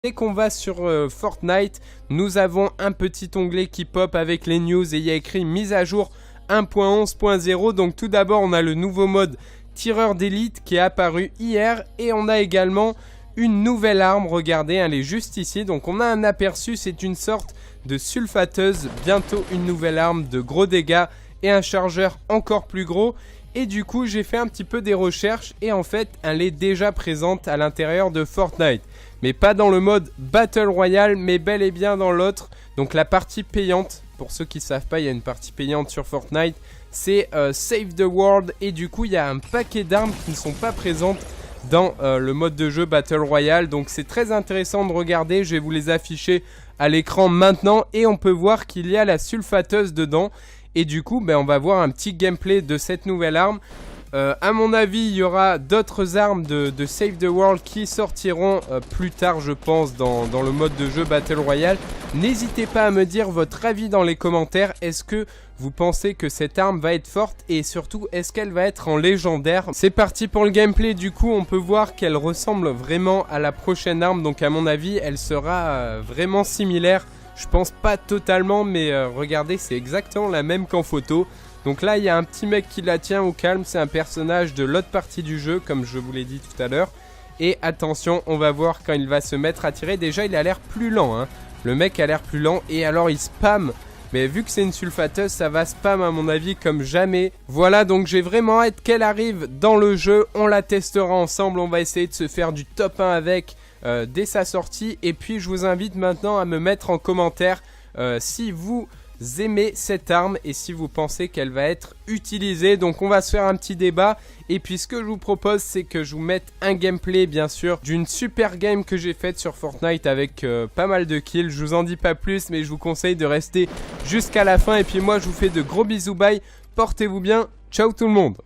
Dès qu'on va sur Fortnite, nous avons un petit onglet qui pop avec les news et il y a écrit mise à jour 1.11.0. Donc tout d'abord on a le nouveau mode tireur d'élite qui est apparu hier et on a également une nouvelle arme, regardez elle est juste ici. Donc on a un aperçu, c'est une sorte de sulfateuse, bientôt une nouvelle arme de gros dégâts et un chargeur encore plus gros. Et du coup j'ai fait un petit peu des recherches et en fait elle est déjà présente à l'intérieur de Fortnite. Mais pas dans le mode Battle Royale, mais bel et bien dans l'autre. Donc la partie payante, pour ceux qui ne savent pas, il y a une partie payante sur Fortnite. C'est Save the World. Et du coup, il y a un paquet d'armes qui ne sont pas présentes dans le mode de jeu Battle Royale. Donc c'est très intéressant de regarder. Je vais vous les afficher à l'écran maintenant. Et on peut voir qu'il y a la sulfateuse dedans. Et du coup, on va voir un petit gameplay de cette nouvelle arme. À mon avis, il y aura d'autres armes de Save the World qui sortiront plus tard, je pense, dans le mode de jeu Battle Royale. N'hésitez pas à me dire votre avis dans les commentaires. Est-ce que vous pensez que cette arme va être forte et surtout, est-ce qu'elle va être en légendaire? C'est parti pour le gameplay. Du coup, on peut voir qu'elle ressemble vraiment à la prochaine arme. Donc à mon avis, elle sera vraiment similaire. Je pense pas totalement, mais regardez, c'est exactement la même qu'en photo. Donc là, il y a un petit mec qui la tient au calme. C'est un personnage de l'autre partie du jeu, comme je vous l'ai dit tout à l'heure. Et attention, on va voir quand il va se mettre à tirer. Déjà, il a l'air plus lent, hein. Le mec a l'air plus lent. Et alors, il spam. Mais vu que c'est une sulfateuse, ça va spam à mon avis comme jamais. Voilà, donc j'ai vraiment hâte qu'elle arrive dans le jeu. On la testera ensemble. On va essayer de se faire du top 1 avec dès sa sortie. Et puis, je vous invite maintenant à me mettre en commentaire si vous aimez cette arme et si vous pensez qu'elle va être utilisée. Donc on va se faire un petit débat et puis ce que je vous propose c'est que je vous mette un gameplay bien sûr d'une super game que j'ai faite sur Fortnite avec pas mal de kills. Je vous en dis pas plus mais je vous conseille de rester jusqu'à la fin et puis moi je vous fais de gros bisous, bye, portez-vous bien, ciao tout le monde.